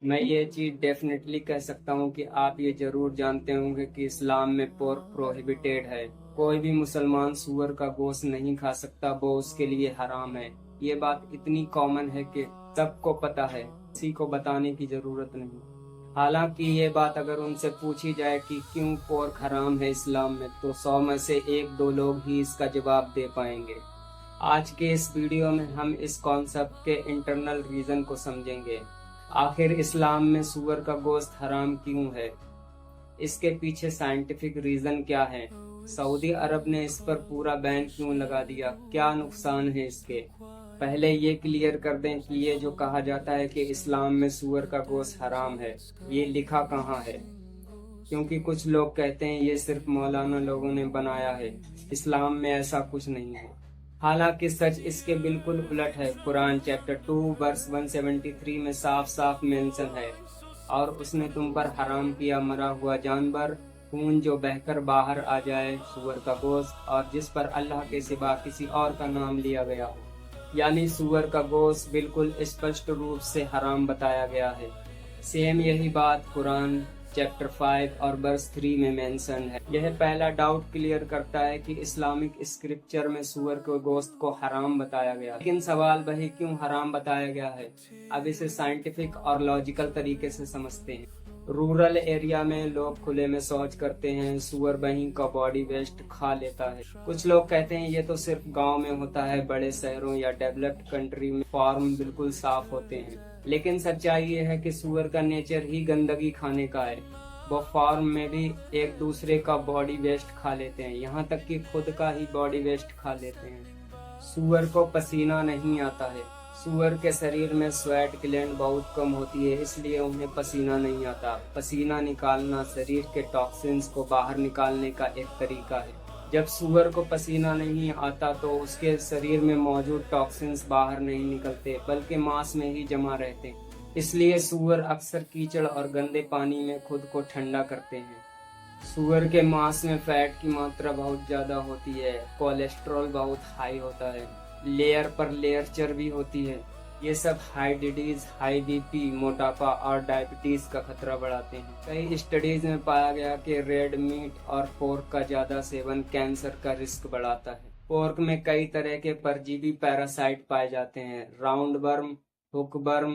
मैं ये चीज़ डेफिनेटली कह सकता हूँ कि आप ये जरूर जानते होंगे कि इस्लाम में पोर्क प्रोहिबिटेड है। कोई भी मुसलमान सूअर का गोश्त नहीं खा सकता, वो उसके लिए हराम है। ये बात इतनी कॉमन है कि सबको पता है, किसी को बताने की जरूरत नहीं। हालांकि ये बात अगर उनसे पूछी जाए कि क्यों पोर्क हराम है इस्लाम में, तो 100 में से 1-2 लोग ही इसका जवाब दे पाएंगे। आज के इस वीडियो में हम इस कॉन्सेप्ट के इंटरनल रीजन को समझेंगे। आखिर इस्लाम में सूअर का गोश्त हराम क्यों है, इसके पीछे साइंटिफिक रीजन क्या है, सऊदी अरब ने इस पर पूरा बैन क्यों लगा दिया, क्या नुकसान है इसके। पहले ये क्लियर कर दें कि ये जो कहा जाता है कि इस्लाम में सूअर का गोश्त हराम है, ये लिखा कहाँ है। क्योंकि कुछ लोग कहते हैं ये सिर्फ मौलाना लोगों ने बनाया है, इस्लाम में ऐसा कुछ नहीं है। हालांकि सच इसके बिल्कुल उलट है। कुरान चैप्टर 2 वर्स 173 में साफ साफ मेंशन है, और उसने तुम पर हराम किया मरा हुआ जानवर, खून जो बहकर बाहर आ जाए, सूअर का गोश्त, और जिस पर अल्लाह के सिवा किसी और का नाम लिया गया हो। यानी सूअर का गोश्त बिल्कुल स्पष्ट रूप से हराम बताया गया है। सेम यही बात कुरान चैप्टर 5 और वर्स 3 में मेंशन है। यह पहला डाउट क्लियर करता है कि इस्लामिक स्क्रिप्चर में सूअर के गोश्त को हराम बताया गया, लेकिन सवाल वही क्यों हराम बताया गया है। अब इसे साइंटिफिक और लॉजिकल तरीके से समझते हैं। रूरल एरिया में लोग खुले में शौच करते हैं, सूअर वहीं का बॉडी वेस्ट खा लेता है। कुछ लोग कहते हैं ये तो सिर्फ गांव में होता है, बड़े शहरों या डेवलप्ड कंट्री में फार्म बिल्कुल साफ होते हैं। लेकिन सच्चाई ये है कि सूअर का नेचर ही गंदगी खाने का है। वो फार्म में भी एक दूसरे का बॉडी वेस्ट खा लेते हैं, यहाँ तक कि खुद का ही बॉडी वेस्ट खा लेते हैं। सूअर को पसीना नहीं आता है। सूअर के शरीर में स्वेट ग्लैंड बहुत कम होती है, इसलिए उन्हें पसीना नहीं आता। पसीना निकालना शरीर के टॉक्सिन्स को बाहर निकालने का एक तरीका है। जब सूअर को पसीना नहीं आता तो उसके शरीर में मौजूद टॉक्सिन्स बाहर नहीं निकलते, बल्कि मांस में ही जमा रहते हैं। इसलिए सूअर अक्सर कीचड़ और गंदे पानी में खुद को ठंडा करते हैं। सूअर के मांस में फैट की मात्रा बहुत ज्यादा होती है, कोलेस्ट्रॉल बहुत हाई होता है, लेयर पर लेयर चर्बी होती है। ये सब हाई डिजीज, हाई बीपी, मोटापा और डायबिटीज का खतरा बढ़ाते हैं। कई स्टडीज में पाया गया कि रेड मीट और पोर्क का ज्यादा सेवन कैंसर का रिस्क बढ़ाता है। पोर्क में कई तरह के परजीवी पैरासाइट पाए जाते हैं, round worm, hook worm,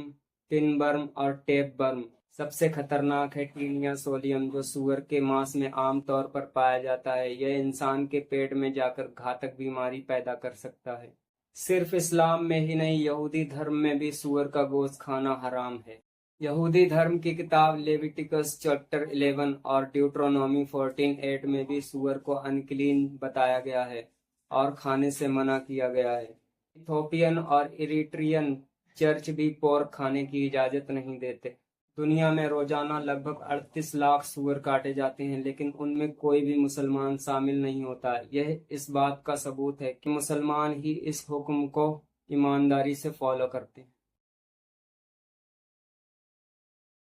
pin worm और टेप वर्म। सबसे खतरनाक है टीनिया सोलियम, जो सूअर के मांस में आमतौर पर पाया जाता है। यह इंसान के पेट में जाकर घातक बीमारी पैदा कर सकता है। सिर्फ इस्लाम में ही नहीं, यहूदी धर्म में भी सूअर का गोश्त खाना हराम है। यहूदी धर्म की किताब लेविटिकस चैप्टर 11 और ड्यूट्रोनॉमी 14:8 में भी सूअर को अनक्लीन बताया गया है और खाने से मना किया गया है। इथोपियन और इरिट्रियन चर्च भी पोर्क खाने की इजाजत नहीं देते। दुनिया में रोजाना लगभग 38 लाख सूअर काटे जाते हैं, लेकिन उनमें कोई भी मुसलमान शामिल नहीं होता। यह इस बात का सबूत है कि मुसलमान ही इस हुक्म को ईमानदारी से फॉलो करते हैं।